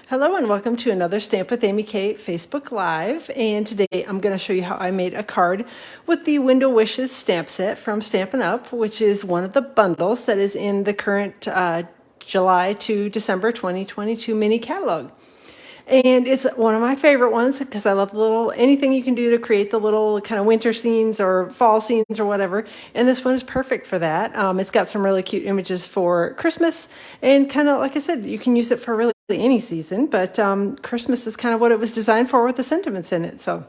Hello and welcome to another Stamp with Amy K Facebook Live, and today I'm going to show you how I made a card with the Window Wishes stamp set from Stampin' Up, which is one of the bundles that is in the current July to December 2022 mini catalog. And it's one of my favorite ones because I love the little, anything you can do to create the little kind of winter scenes or fall scenes or whatever. And this one is perfect for that. It's got some really cute images for Christmas, and kind of, like I said, you can use it for really any season, but Christmas is kind of what it was designed for with the sentiments in it. So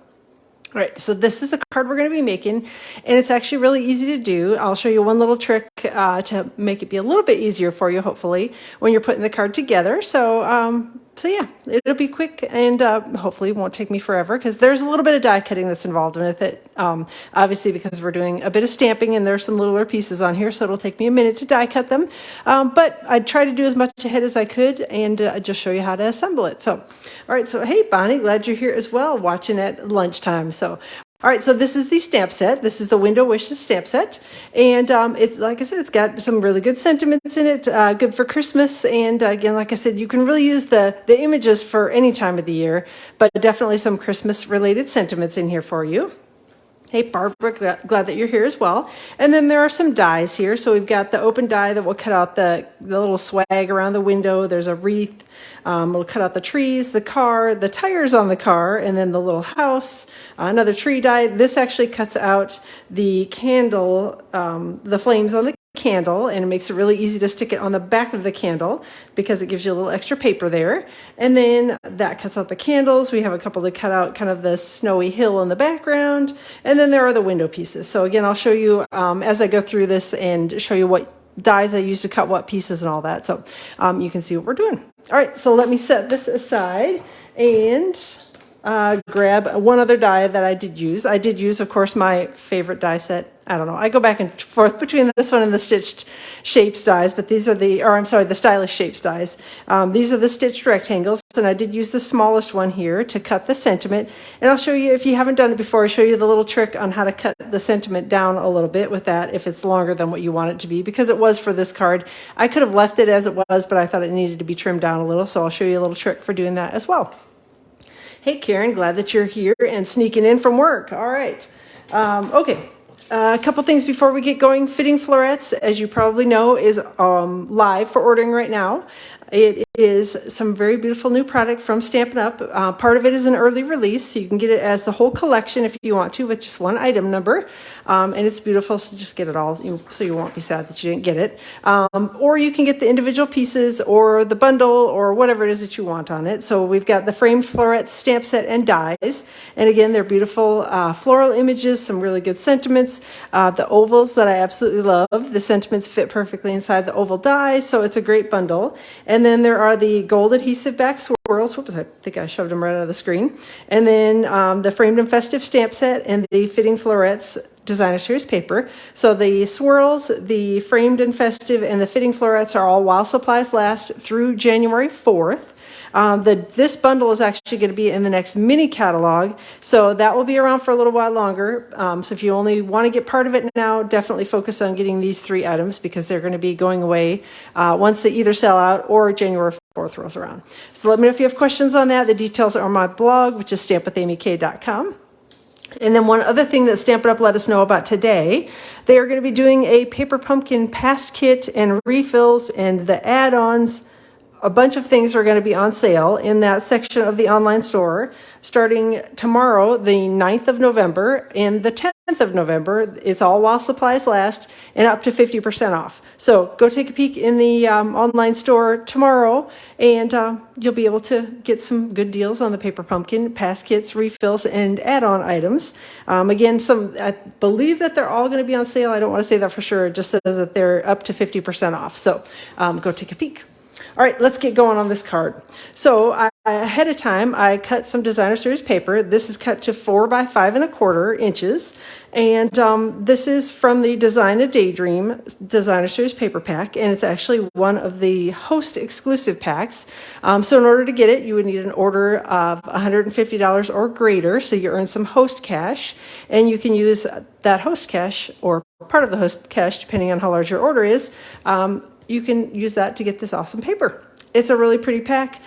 all right, so this is the card we're going to be making, and it's actually really easy to do. I'll show you one little trick to make it be a little bit easier for you, hopefully, when you're putting the card together. So yeah, it'll be quick, and hopefully it won't take me forever, because there's a little bit of die cutting that's involved with it. Obviously, because we're doing a bit of stamping, and there's some littler pieces on here, so it'll take me a minute to die cut them. But I'd try to do as much ahead as I could, and just show you how to assemble it. So, all right, so hey, Bonnie, glad you're here as well, watching at lunchtime. So, all right, so this is the stamp set. This is the Window Wishes stamp set. And it's, like I said, it's got some really good sentiments in it, good for Christmas. And again, like I said, you can really use the images for any time of the year, but definitely some Christmas-related sentiments in here for you. Hey, Barbara, glad that you're here as well. And then there are some dies here. So we've got the open die that will cut out the little swag around the window. There's a wreath. It'll cut out the trees, the car, the tires on the car, and then the little house. Another tree die. This actually cuts out the candle, the flames on the candle, and it makes it really easy to stick it on the back of the candle because it gives you a little extra paper there. And then that cuts out the candles. We have a couple to cut out kind of the snowy hill in the background, and then there are the window pieces. So again, I'll show you as I go through this and show you what dies I use to cut what pieces and all that, so you can see what we're doing. All right, so let me set this aside and grab one other die that I did use. I did use, of course, my favorite die set. I don't know. I go back and forth between this one and the Stitched Shapes dies, but these are the Stylish Shapes dies. These are the stitched rectangles, and I did use the smallest one here to cut the sentiment. And I'll show you, if you haven't done it before, I'll show you the little trick on how to cut the sentiment down a little bit with that if it's longer than what you want it to be, because it was for this card. I could have left it as it was, but I thought it needed to be trimmed down a little, so I'll show you a little trick for doing that as well. Hey, Karen, glad that you're here and sneaking in from work. All right. Okay. A couple things before we get going. Fitting Florets, as you probably know, is live for ordering right now. It is some very beautiful new product from Stampin' Up. Part of it is an early release, so you can get it as the whole collection if you want to, with just one item number. And it's beautiful, so just get it all, so you won't be sad that you didn't get it. Or you can get the individual pieces or the bundle or whatever it is that you want on it. So we've got the framed florets, stamp set, and dies. And again, they're beautiful floral images, some really good sentiments. The ovals that I absolutely love. The sentiments fit perfectly inside the oval dies, so it's a great bundle. And then there are the gold adhesive back swirls. Whoops, I think I shoved them right out of the screen. And then the framed and festive stamp set and the Fitting Florets designer series paper. So the swirls, the framed and festive, and the Fitting Florets are all while supplies last through January 4th. This bundle is actually going to be in the next mini catalog, so that will be around for a little while longer. So if you only want to get part of it now, definitely focus on getting these 3 items, because they're going to be going away once they either sell out or January 4th rolls around. So let me know if you have questions on that. The details are on my blog, which is stampwithamyk.com. And then one other thing that Stampin' Up let us know about today, they are going to be doing a paper pumpkin past kit and refills, and the add-ons. A bunch of things are going to be on sale in that section of the online store starting tomorrow, the 9th of November, and the 10th of November. It's all while supplies last, and up to 50% off. So go take a peek in the online store tomorrow, and you'll be able to get some good deals on the paper pumpkin, pass kits, refills, and add-on items. Again, I believe that they're all going to be on sale. I don't want to say that for sure. It just says that they're up to 50% off. So go take a peek. All right, let's get going on this card. So ahead of time, I cut some designer series paper. This is cut to 4 by 5 1/4 inches. And this is from the Design a Daydream designer series paper pack. And it's actually one of the host exclusive packs. So in order to get it, you would need an order of $150 or greater. So you earn some host cash. And you can use that host cash, or part of the host cash, depending on how large your order is. You can use that to get this awesome paper. It's a really pretty pack,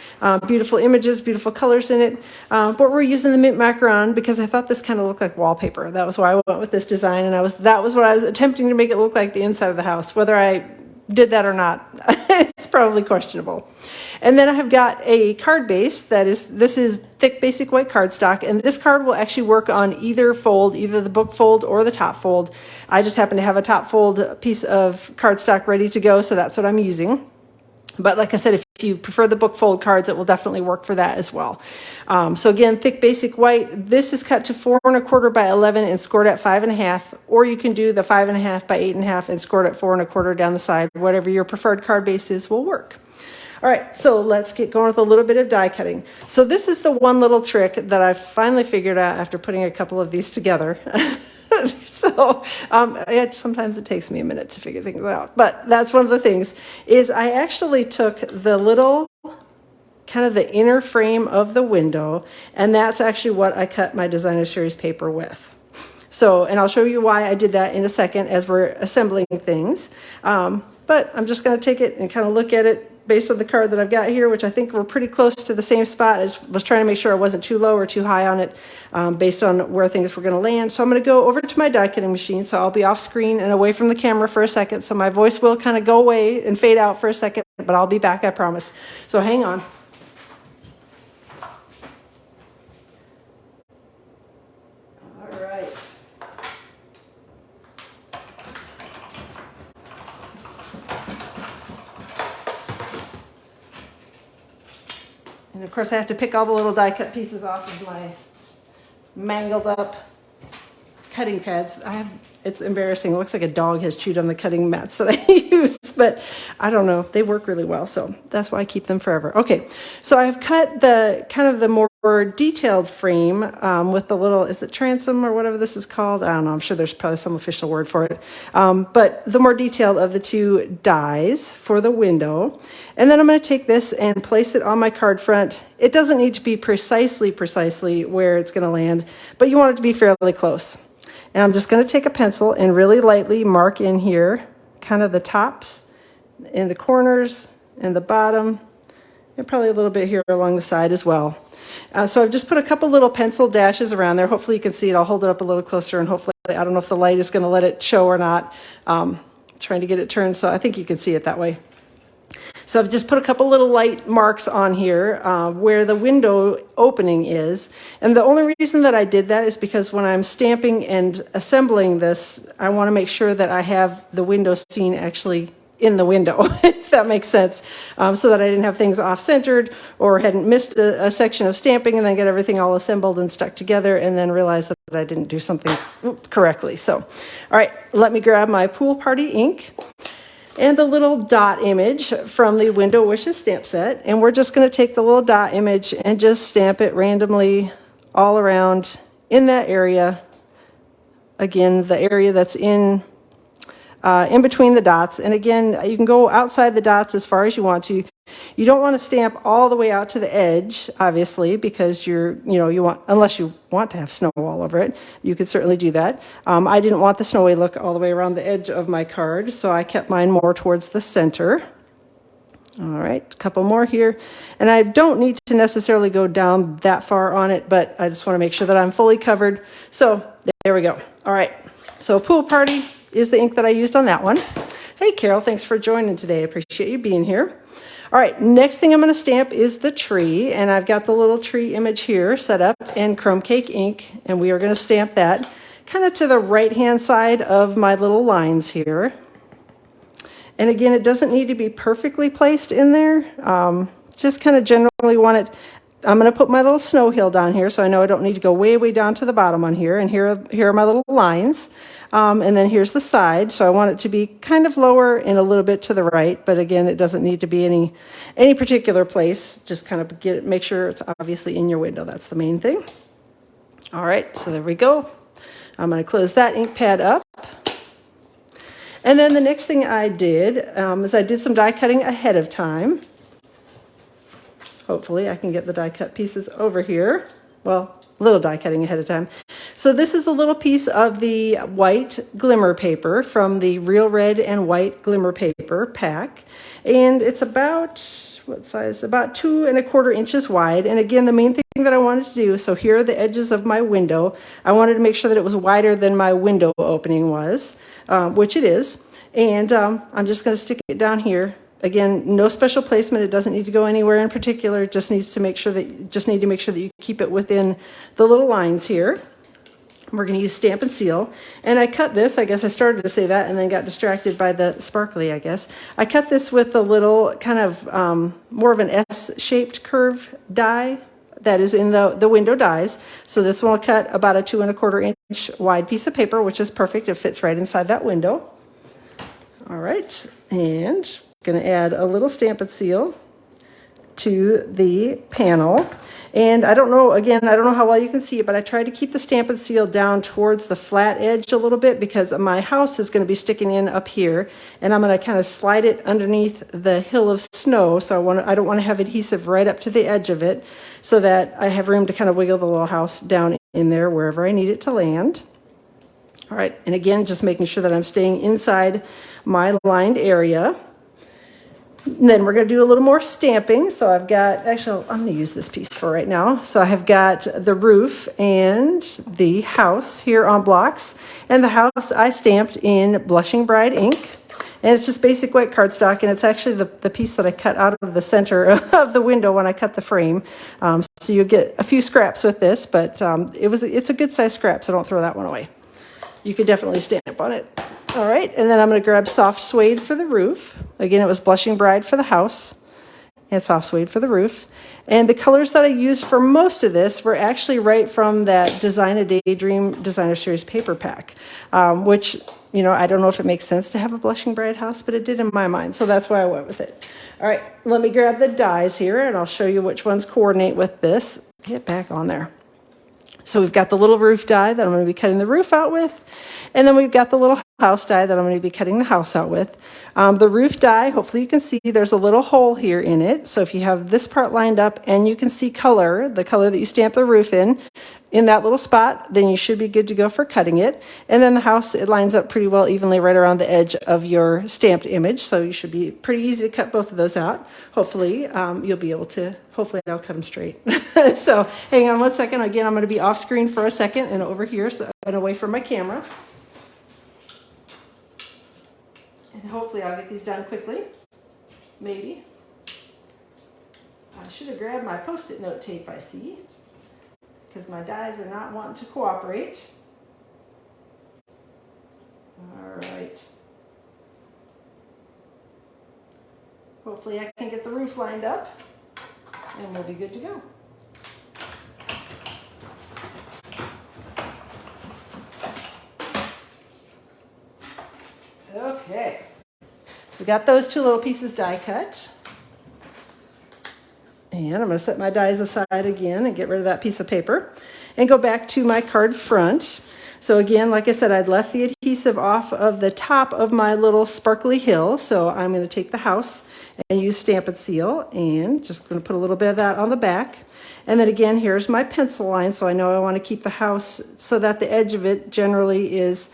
beautiful images, beautiful colors in it. But we're using the mint macaron because I thought this kind of looked like wallpaper. That was why I went with this design, and that was what I was attempting to make it look like the inside of the house. Whether I did that or not, it's probably questionable. And then I have got a card base this is thick basic white cardstock, and this card will actually work on either fold, either the book fold or the top fold. I just happen to have a top fold piece of cardstock ready to go, so that's what I'm using. But like I said, if you prefer the book fold cards, it will definitely work for that as well. So again, thick basic white. This is cut to 4 1/4 by 11 and scored at 5 1/2, or you can do the 5 1/2 by 8 1/2 and scored at 4 1/4 down the side. Whatever your preferred card base is will work. All right, so let's get going with a little bit of die cutting. So this is the one little trick that I finally figured out after putting a couple of these together. So sometimes it takes me a minute to figure things out, but that's one of the things is I actually took the little kind of the inner frame of the window, and that's actually what I cut my designer series paper with. So, and I'll show you why I did that in a second as we're assembling things. But I'm just going to take it and kind of look at it based on the card that I've got here, which I think we're pretty close to the same spot. I just was trying to make sure I wasn't too low or too high on it based on where things were going to land. So I'm going to go over to my die cutting machine. So I'll be off screen and away from the camera for a second. So my voice will kind of go away and fade out for a second, but I'll be back, I promise. So hang on. All right. And of course I have to pick all the little die cut pieces off of my mangled up cutting pads. It's embarrassing. It looks like a dog has chewed on the cutting mats that I use, but I don't know. They work really well, so that's why I keep them forever. Okay, so I've cut the kind of the more detailed frame with the little, is it transom or whatever this is called? I don't know. I'm sure there's probably some official word for it. But the more detailed of the two dies for the window. And then I'm going to take this and place it on my card front. It doesn't need to be precisely where it's going to land, but you want it to be fairly close. And I'm just going to take a pencil and really lightly mark in here, kind of the tops and the corners and the bottom, and probably a little bit here along the side as well. So I've just put a couple little pencil dashes around there. Hopefully you can see it. I'll hold it up a little closer, and hopefully, I don't know if the light is going to let it show or not. Trying to get it turned so I think you can see it that way. So I've just put a couple little light marks on here where the window opening is. And the only reason that I did that is because when I'm stamping and assembling this, I want to make sure that I have the window scene actually in the window, if that makes sense, so that I didn't have things off-centered or hadn't missed a section of stamping and then get everything all assembled and stuck together and then realize that I didn't do something correctly. So, all right, let me grab my Pool Party ink and the little dot image from the Window Wishes stamp set, and we're just going to take the little dot image and just stamp it randomly all around in that area. Again, the area that's in between the dots. And again, you can go outside the dots as far as you want to. You don't want to stamp all the way out to the edge, obviously, because unless you want to have snow all over it, you could certainly do that. I didn't want the snowy look all the way around the edge of my card, so I kept mine more towards the center. All right, a couple more here. And I don't need to necessarily go down that far on it, but I just want to make sure that I'm fully covered. So there we go. All right, so Pool Party is the ink that I used on that one. Hey, Carol, thanks for joining today. I appreciate you being here. All right, next thing I'm going to stamp is the tree, and I've got the little tree image here set up in Chrome Cake ink, and we are going to stamp that kind of to the right-hand side of my little lines here. And again, it doesn't need to be perfectly placed in there. Just kind of generally want it. I'm going to put my little snow hill down here, so I know I don't need to go way down to the bottom on here. And here are my little lines. And then here's the side, so I want it to be kind of lower and a little bit to the right. But again, it doesn't need to be any particular place. Just kind of make sure it's obviously in your window. That's the main thing. All right, so there we go. I'm going to close that ink pad up. And then the next thing I did is I did some die cutting ahead of time. Hopefully I can get the die cut pieces over here. Well, a little die cutting ahead of time. So this is a little piece of the white glimmer paper from the Real Red and White Glimmer Paper pack. And it's about, what size? About 2¼ inches wide. And again, the main thing that I wanted to do, so here are the edges of my window. I wanted to make sure that it was wider than my window opening was, which it is. And I'm just going to stick it down here. Again, no special placement. It doesn't need to go anywhere in particular. It just needs to make sure that you keep it within the little lines here. We're going to use Stampin' Seal. And I cut this, I guess I started to say that and then got distracted by the sparkly, I guess. I cut this with a little kind of more of an S-shaped curve die that is in the window dies. So this one will cut about a 2¼ inch wide piece of paper, which is perfect. It fits right inside that window. All right, and I'm going to add a little Stampin' Seal to the panel. And I don't know how well you can see it, but I tried to keep the Stampin' Seal down towards the flat edge a little bit because my house is going to be sticking in up here, and I'm going to kind of slide it underneath the hill of snow. So I don't want to have adhesive right up to the edge of it, so that I have room to kind of wiggle the little house down in there wherever I need it to land. All right, and again, just making sure that I'm staying inside my lined area. And then we're going to do a little more stamping. So I've got, actually, I'm going to use this piece for right now. So I have got the roof and the house here on blocks. And the house I stamped in Blushing Bride ink. And it's just basic white cardstock. And it's actually the piece that I cut out of the center of the window when I cut the frame. So you'll get a few scraps with this, but it's a good size scrap, so don't throw that one away. You could definitely stamp on it. All right, and then I'm going to grab Soft Suede for the roof. Again, it was Blushing Bride for the house and Soft Suede for the roof. And the colors that I used for most of this were actually right from that Design a Daydream Designer Series paper pack, which, you know, I don't know if it makes sense to have a Blushing Bride house, but it did in my mind, so that's why I went with it. All right, let me grab the dies here, and I'll show you which ones coordinate with this. Get back on there. So we've got the little roof die that I'm going to be cutting the roof out with. And then we've got the little house die that I'm going to be cutting the house out with. The roof die, hopefully you can see there's a little hole here in it. So if you have this part lined up and you can see color, the color that you stamp the roof in that little spot, then you should be good to go for cutting it. And then the house, it lines up pretty well evenly right around the edge of your stamped image. So you should be pretty easy to cut both of those out. Hopefully you'll be able to, hopefully I'll cut them straight. So hang on one second. Again, I'm going to be off screen for a second and over here and away from my camera. And hopefully I'll get these done quickly. Maybe. I should have grabbed my Post-it note tape, I see, because my dies are not wanting to cooperate. All right. Hopefully I can get the roof lined up and we'll be good to go. Okay, so we got those two little pieces die cut. And I'm going to set my dies aside again and get rid of that piece of paper and go back to my card front. So again, like I said, I'd left the adhesive off of the top of my little sparkly hill. So I'm going to take the house and use Stampin' Seal and just going to put a little bit of that on the back. And then again, here's my pencil line. So I know I want to keep the house so that the edge of it generally is,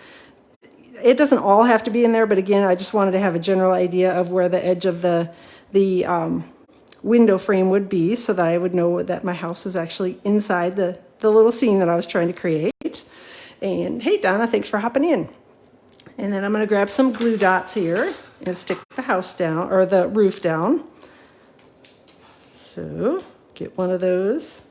it doesn't all have to be in there, but again, I just wanted to have a general idea of where the edge of the window frame would be so that I would know that my house is actually inside the little scene that I was trying to create. And hey, Donna, thanks for hopping in. And then I'm going to grab some glue dots here and stick the house down, or the roof down. So get one of those.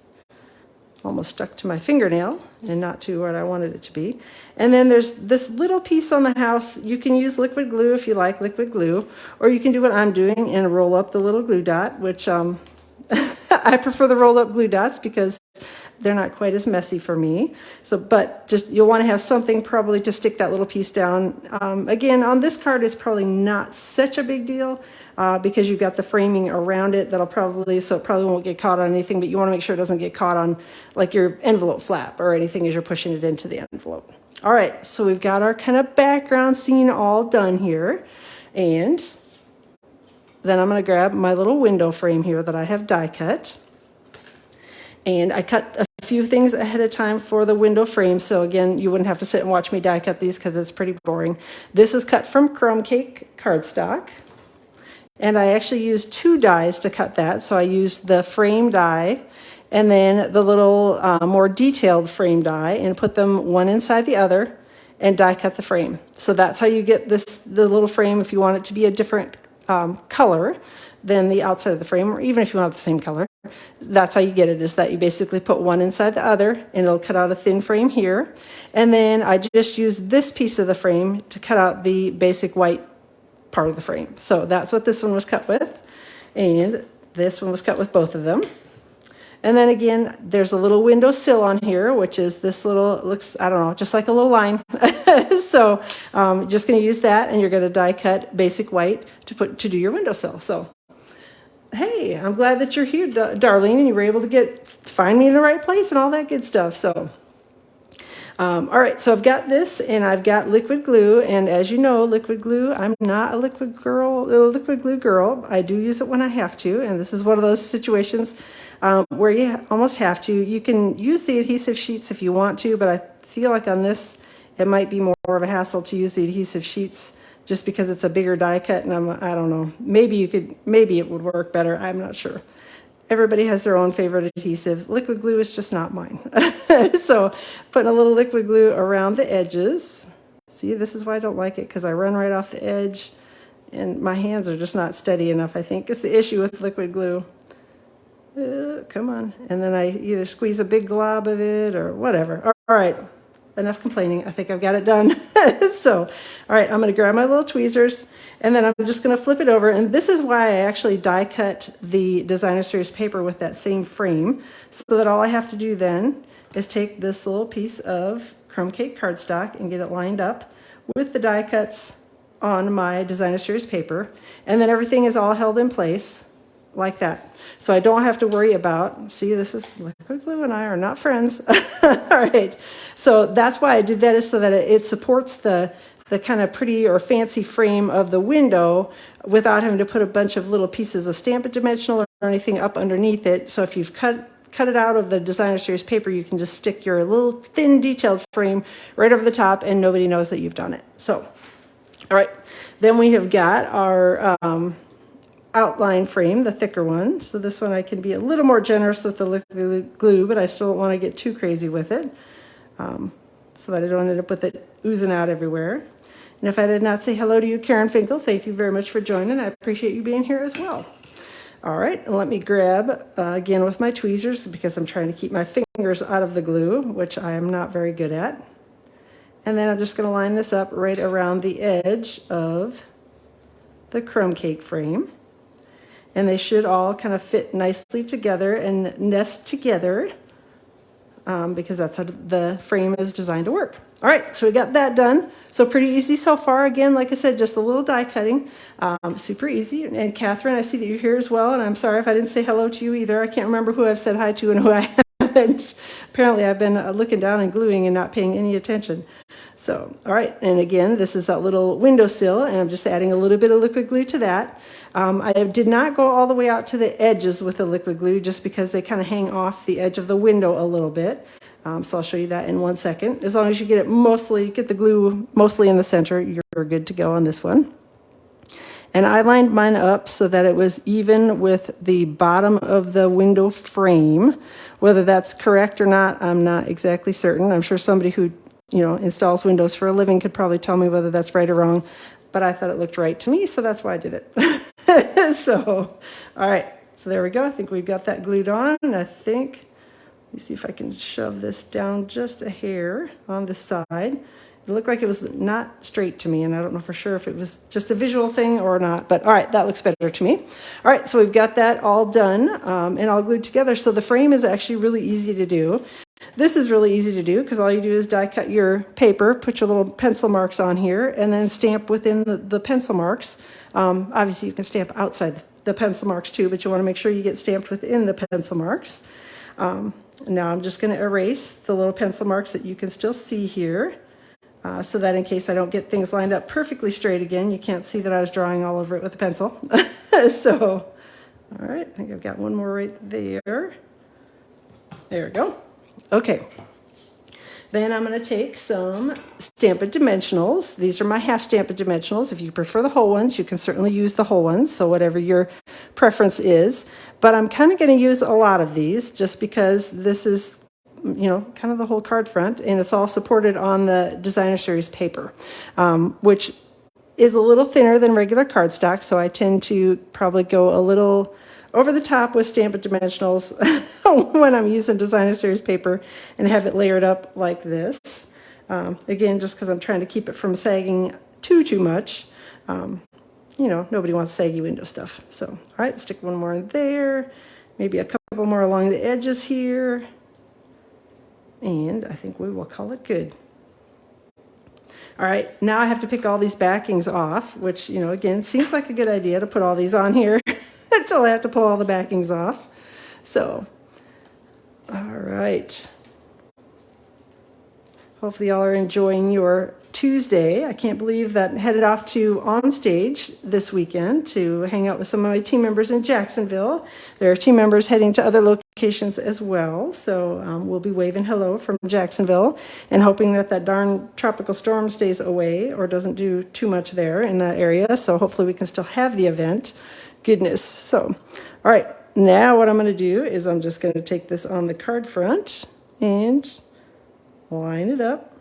Almost stuck to my fingernail and not to what I wanted it to be. And then there's this little piece on the house. You can use liquid glue if you like liquid glue, or you can do what I'm doing and roll up the little glue dot, which I prefer the roll up glue dots because they're not quite as messy for me. So, but just you'll want to have something probably to stick that little piece down. Again, on this card, it's probably not such a big deal because you've got the framing around it so it probably won't get caught on anything, but you want to make sure it doesn't get caught on like your envelope flap or anything as you're pushing it into the envelope. All right, so we've got our kind of background scene all done here. And then I'm going to grab my little window frame here that I have die cut. And I cut a few things ahead of time for the window frame. So again, you wouldn't have to sit and watch me die cut these because it's pretty boring. This is cut from Crumb Cake cardstock. And I actually used 2 dies to cut that. So I used the frame die and then the little more detailed frame die, and put them one inside the other and die cut the frame. So that's how you get the little frame if you want it to be a different color than the outside of the frame, or even if you want the same color. That's how you get it, is that you basically put one inside the other and it'll cut out a thin frame here. And then I just use this piece of the frame to cut out the basic white part of the frame. So that's what this one was cut with. And this one was cut with both of them. And then again, there's a little window sill on here, which is this little, looks, I don't know, just like a little line. So just going to use that, and you're going to die cut basic white to do your windowsill. So hey, I'm glad that you're here, Darlene, and you were able to find me in the right place and all that good stuff. So all right, so I've got this, and I've got liquid glue, and as you know, liquid glue, I'm not a liquid glue girl. I do use it when I have to, and this is one of those situations where you almost have to. You can use the adhesive sheets if you want to, but I feel like on this, it might be more of a hassle to use the adhesive sheets just because it's a bigger die cut, and I don't know. Maybe it would work better. I'm not sure. Everybody has their own favorite adhesive. Liquid glue is just not mine. So putting a little liquid glue around the edges. See, this is why I don't like it, because I run right off the edge and my hands are just not steady enough, I think. It's the issue with liquid glue. Come on. And then I either squeeze a big glob of it or whatever. All right, enough complaining. I think I've got it done. So, all right, I'm going to grab my little tweezers, and then I'm just going to flip it over. And this is why I actually die cut the Designer Series paper with that same frame, so that all I have to do then is take this little piece of crumb cake cardstock and get it lined up with the die cuts on my Designer Series paper. And then everything is all held in place like that. So I don't have to worry about, see, this is liquid glue and I are not friends. All right. So that's why I did that, is so that it supports the kind of pretty or fancy frame of the window without having to put a bunch of little pieces of Stampin' Dimensional or anything up underneath it. So if you've cut it out of the Designer Series paper, you can just stick your little thin detailed frame right over the top and nobody knows that you've done it. So, all right. Then we have got our outline frame, the thicker one. So this one I can be a little more generous with the liquid glue, but I still don't want to get too crazy with it, so that I don't end up with it oozing out everywhere. And if I did not say hello to you, Karen Finkel, thank you very much for joining. I appreciate you being here as well. All right, and let me grab, again with my tweezers, because I'm trying to keep my fingers out of the glue, which I am not very good at. And then I'm just going to line this up right around the edge of the crumb cake frame. And they should all kind of fit nicely together and nest together, because that's how the frame is designed to work. All right, so we got that done. So pretty easy so far. Again, like I said, just a little die cutting, super easy. And Catherine, I see that you're here as well, and I'm sorry if I didn't say hello to you either. I can't remember who I've said hi to and who I haven't. Apparently, I've been looking down and gluing and not paying any attention. So, all right, and again, this is that little windowsill, and I'm just adding a little bit of liquid glue to that. I did not go all the way out to the edges with the liquid glue, just because they kind of hang off the edge of the window a little bit. So I'll show you that in 1 second. As long as you get the glue mostly in the center, you're good to go on this one. And I lined mine up so that it was even with the bottom of the window frame. Whether that's correct or not, I'm not exactly certain. I'm sure somebody who installs windows for a living could probably tell me whether that's right or wrong, but I thought it looked right to me, so that's why I did it. So, all right, so there we go. I think we've got that glued on, and I think, let me see if I can shove this down just a hair on the side. It looked like it was not straight to me, and I don't know for sure if it was just a visual thing or not, but all right, that looks better to me. All right, so we've got that all done and all glued together. So the frame is actually really easy to do. This is really easy to do because all you do is die cut your paper, put your little pencil marks on here, and then stamp within the pencil marks. Obviously, you can stamp outside the pencil marks too, but you want to make sure you get stamped within the pencil marks. Now I'm just going to erase the little pencil marks that you can still see here, so that in case I don't get things lined up perfectly straight again, you can't see that I was drawing all over it with a pencil. So, all right, I think I've got one more right there. There we go. Okay. Then I'm going to take some Stampin' Dimensionals. These are my half Stampin' Dimensionals. If you prefer the whole ones, you can certainly use the whole ones, so whatever your preference is. But I'm kind of going to use a lot of these just because this is, you know, kind of the whole card front, and it's all supported on the Designer Series paper, which is a little thinner than regular cardstock, so I tend to probably go a little over the top with Stampin' Dimensionals when I'm using Designer Series paper and have it layered up like this. Again, just because I'm trying to keep it from sagging too much. You know, nobody wants saggy window stuff. So, all right, stick one more in there, maybe a couple more along the edges here, and I think we will call it good. All right, now I have to pick all these backings off, which, you know, again, seems like a good idea to put all these on here until I have to pull all the backings off. So, all right. Hopefully y'all are enjoying your Tuesday. I can't believe that I headed off to On Stage this weekend to hang out with some of my team members in Jacksonville. There are team members heading to other locations as well, so we'll be waving hello from Jacksonville and hoping that that darn tropical storm stays away or doesn't do too much there in that area, so hopefully we can still have the event. Goodness. So, all right, now what I'm going to do is I'm just going to take this on the card front and line it up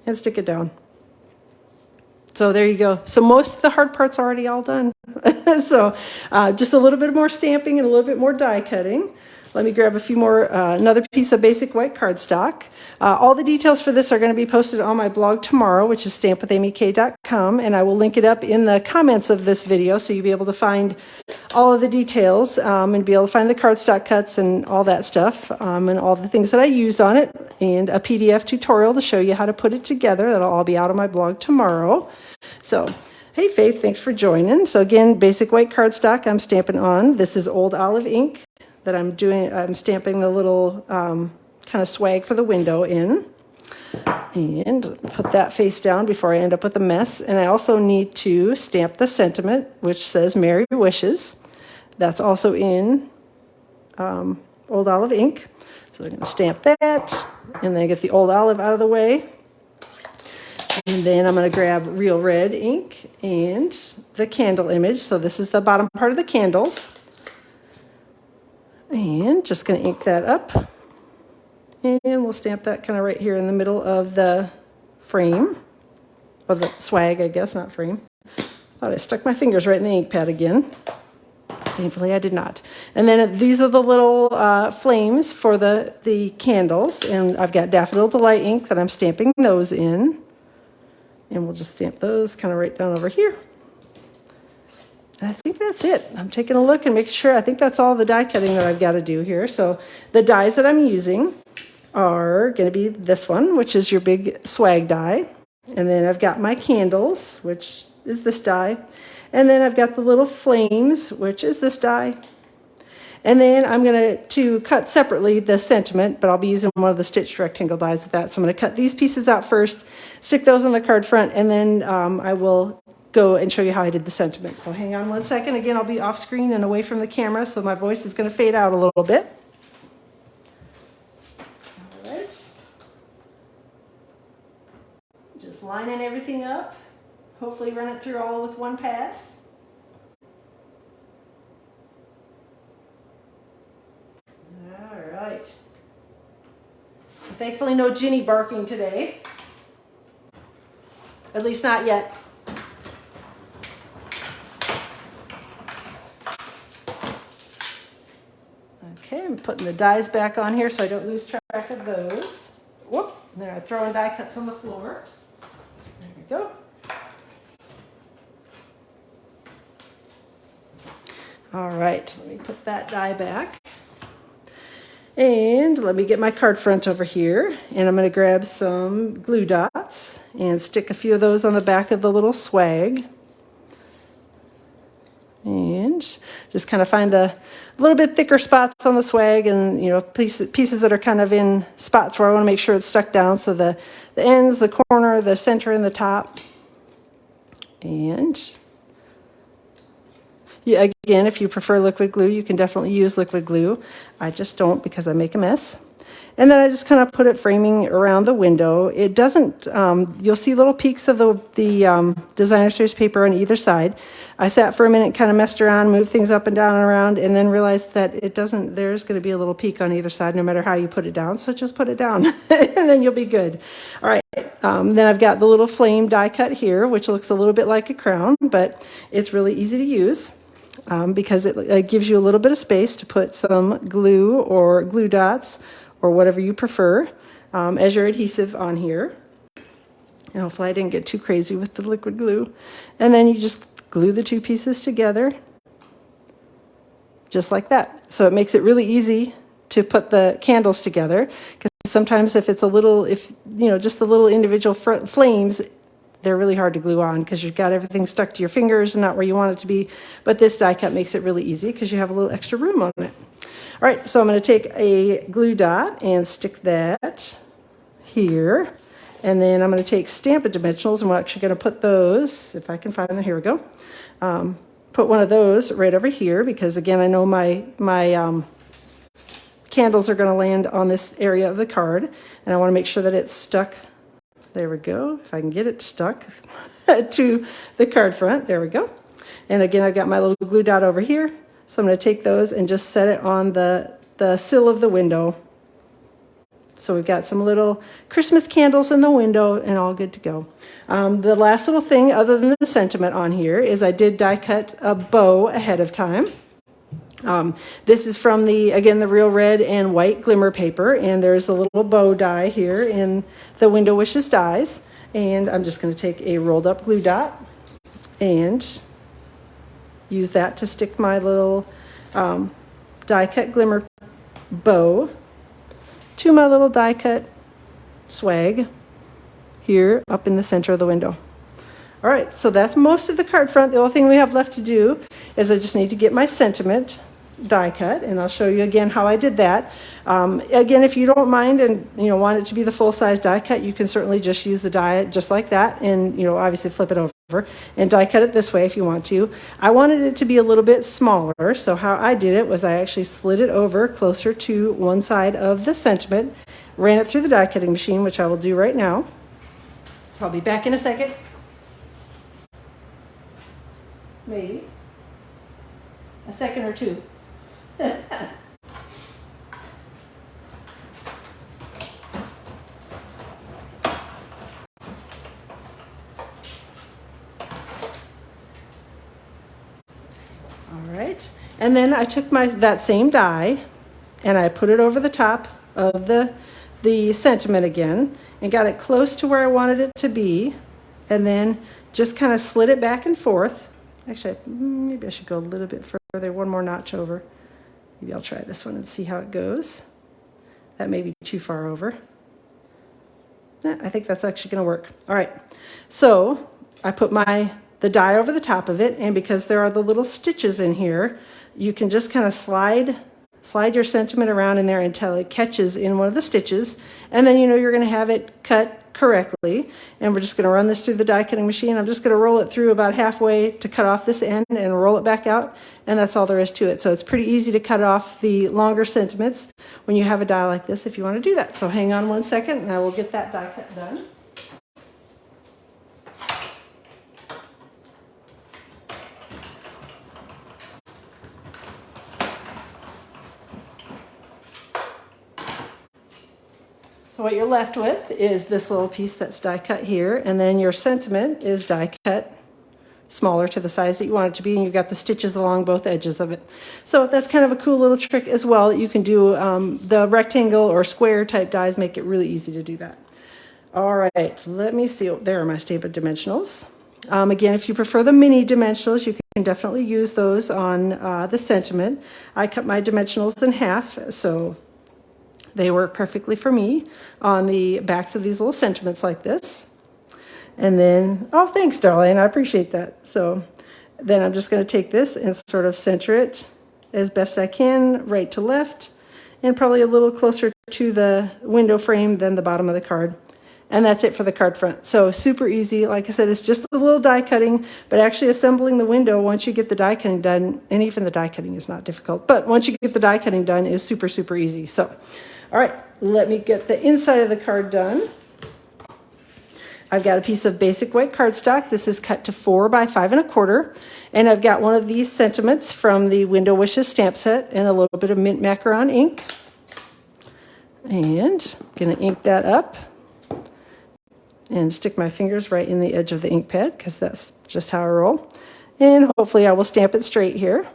and stick it down. So there you go. So most of the hard part's already all done. So just a little bit more stamping and a little bit more die cutting. Let me grab a few more, another piece of basic white cardstock. All the details for this are going to be posted on my blog tomorrow, which is stampwithamyk.com, and I will link it up in the comments of this video so you'll be able to find all of the details and be able to find the cardstock cuts and all that stuff and all the things that I used on it, and a PDF tutorial to show you how to put it together. That'll all be out on my blog tomorrow. So, hey Faith, thanks for joining. So again, basic white cardstock I'm stamping on. This is Old Olive ink that I'm stamping the little kind of swag for the window in. And put that face down before I end up with a mess. And I also need to stamp the sentiment, which says Merry Wishes. That's also in Old Olive ink. So I'm going to stamp that, and then get the Old Olive out of the way. And then I'm going to grab Real Red ink and the candle image. So this is the bottom part of the candles. And just going to ink that up. And we'll stamp that kind of right here in the middle of the frame. Or the swag, I guess, not frame. Thought I stuck my fingers right in the ink pad again. Thankfully, I did not. And then these are the little flames for the candles. And I've got Daffodil Delight ink that I'm stamping those in. And we'll just stamp those kind of right down over here. I think that's it. I'm taking a look and making sure. I think that's all the die cutting that I've got to do here. So the dies that I'm using are going to be this one, which is your big swag die. And then I've got my candles, which is this die. And then I've got the little flames, which is this die. And then I'm going to cut separately the sentiment, but I'll be using one of the stitched rectangle dies with that. So I'm going to cut these pieces out first, stick those on the card front, and then I will go and show you how I did the sentiment. So hang on one second. Again, I'll be off screen and away from the camera, so my voice is going to fade out a little bit. All right. Just lining everything up. Hopefully run it through all with one pass. All right. Thankfully no Ginny barking today. At least not yet. Okay, I'm putting the dies back on here so I don't lose track of those. Whoop, there, I'm throwing die cuts on the floor. There we go. All right, let me put that die back. And let me get my card front over here. And I'm going to grab some glue dots and stick a few of those on the back of the little swag. And just kind of find the little bit thicker spots on the swag, and, you know, pieces that are kind of in spots where I want to make sure it's stuck down. So the ends, the corner, the center, and the top. And yeah, again, if you prefer liquid glue, you can definitely use liquid glue. I just don't because I make a mess. And then I just kind of put it framing around the window. It doesn't, you'll see little peaks of the designer series paper on either side. I sat for a minute, kind of messed around, moved things up and down and around, and then realized that it doesn't, there's going to be a little peak on either side no matter how you put it down. So just put it down and then you'll be good. All right. Then I've got the little flame die cut here, which looks a little bit like a crown, but it's really easy to use. Because it gives you a little bit of space to put some glue or glue dots or whatever you prefer as your adhesive on here. And hopefully I didn't get too crazy with the liquid glue. And then you just glue the two pieces together just like that. So it makes it really easy to put the candles together, because sometimes if it's a little, just the little individual flames, they're really hard to glue on because you've got everything stuck to your fingers and not where you want it to be. But this die cut makes it really easy because you have a little extra room on it. All right, so I'm going to take a glue dot and stick that here. And then I'm going to take Stampin' Dimensionals, and we're actually going to put those, if I can find them, here we go. Put one of those right over here because, again, I know my candles are going to land on this area of the card. And I want to make sure that it's stuck. There we go. If I can get it stuck to the card front. There we go. And again, I've got my little glue dot over here. So I'm going to take those and just set it on the sill of the window. So we've got some little Christmas candles in the window and all good to go. The last little thing other than the sentiment on here is I did die cut a bow ahead of time. This is from the real red and white glimmer paper, and there's a little bow die here in the Window Wishes dies. And I'm just going to take a rolled up glue dot and use that to stick my little die cut glimmer bow to my little die cut swag here up in the center of the window. All right, so that's most of the card front. The only thing we have left to do is I just need to get my sentiment die cut, and I'll show you again how I did that. Again, if you don't mind and want it to be the full-size die cut, you can certainly just use the die just like that, and obviously flip it over and die cut it this way if you want to. I wanted it to be a little bit smaller, so how I did it was I actually slid it over closer to one side of the sentiment, ran it through the die cutting machine, which I will do right now. So I'll be back in a second. Maybe a second or two. All right, and then I took that same die and I put it over the top of the sentiment again and got it close to where I wanted it to be, and then just kind of slid it back and forth. Actually, maybe I should go a little bit further, one more notch over. Maybe I'll try this one and see how it goes. That may be too far over. I think that's actually going to work. All right, so I put the die over the top of it, and because there are the little stitches in here, you can just kind of slide your sentiment around in there until it catches in one of the stitches, and then you're going to have it cut correctly. And we're just going to run this through the die cutting machine. I'm just going to roll it through about halfway to cut off this end and roll it back out, and that's all there is to it. So it's pretty easy to cut off the longer sentiments when you have a die like this if you want to do that. So hang on one second and I will get that die cut done. So what you're left with is this little piece that's die cut here, and then your sentiment is die cut smaller to the size that you want it to be, and you've got the stitches along both edges of it. So that's kind of a cool little trick as well that you can do. The rectangle or square type dies make it really easy to do that. All right, let me see. There are my Stampin' Dimensionals. Again, if you prefer the mini dimensionals, you can definitely use those on the sentiment. I cut my dimensionals in half, so they work perfectly for me on the backs of these little sentiments like this. And then, oh, thanks, darling. I appreciate that. So then I'm just going to take this and sort of center it as best I can, right to left, and probably a little closer to the window frame than the bottom of the card. And that's it for the card front. So super easy. Like I said, it's just a little die cutting, but actually assembling the window once you get the die cutting done, and even the die cutting is not difficult, but once you get the die cutting done is super, super easy. So, All right, let me get the inside of the card done. I've got a piece of basic white cardstock. This is cut to 4 by 5 1/4. And I've got one of these sentiments from the Window Wishes stamp set and a little bit of mint macaron ink. And I'm going to ink that up and stick my fingers right in the edge of the ink pad because that's just how I roll. And hopefully I will stamp it straight here.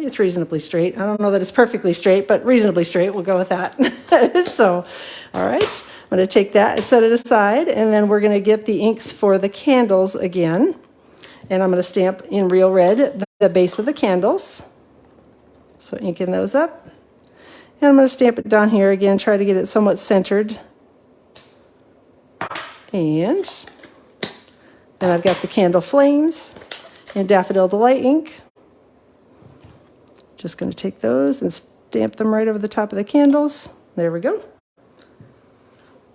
It's reasonably straight. I don't know that it's perfectly straight, but reasonably straight. We'll go with that. So, all right, I'm going to take that and set it aside, and then we're going to get the inks for the candles again. And I'm going to stamp in real red the base of the candles. So inking those up. And I'm going to stamp it down here again, try to get it somewhat centered. And then I've got the candle flames in Daffodil Delight ink. Just going to take those and stamp them right over the top of the candles. There we go.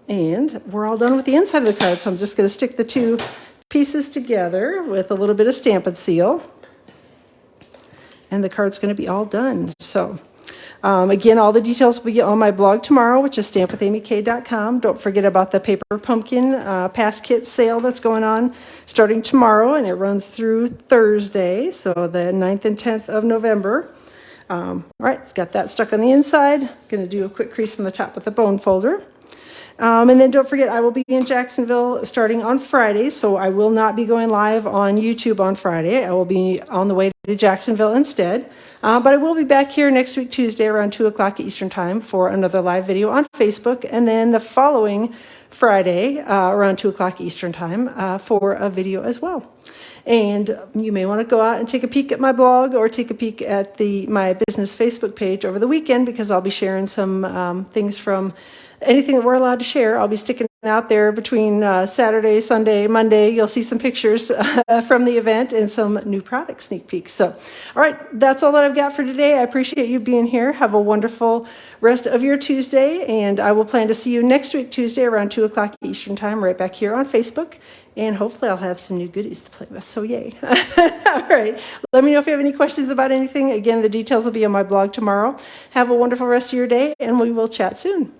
And we're all done with the inside of the card, so I'm just going to stick the two pieces together with a little bit of Stampin' Seal. And the card's going to be all done. So, again, all the details will be on my blog tomorrow, which is stampwithamyk.com. Don't forget about the Paper Pumpkin Pass Kit sale that's going on starting tomorrow, and it runs through Thursday, so the 9th and 10th of November. All right, it's got that stuck on the inside. Going to do a quick crease on the top with the bone folder. And then don't forget, I will be in Jacksonville starting on Friday, so I will not be going live on YouTube on Friday. I will be on the way to Jacksonville instead. But I will be back here next week, Tuesday, around 2 o'clock Eastern Time for another live video on Facebook. And then the following Friday, around 2 o'clock Eastern Time, for a video as well. And you may want to go out and take a peek at my blog or take a peek at my business Facebook page over the weekend, because I'll be sharing some things from anything that we're allowed to share. I'll be sticking out there between Saturday, Sunday, Monday. You'll see some pictures from the event and some new product sneak peeks. So, all right, that's all that I've got for today. I appreciate you being here. Have a wonderful rest of your Tuesday, and I will plan to see you next week, Tuesday, around 2 o'clock Eastern Time, right back here on Facebook. And hopefully I'll have some new goodies to play with, so yay. All right, let me know if you have any questions about anything. Again, the details will be on my blog tomorrow. Have a wonderful rest of your day, and we will chat soon.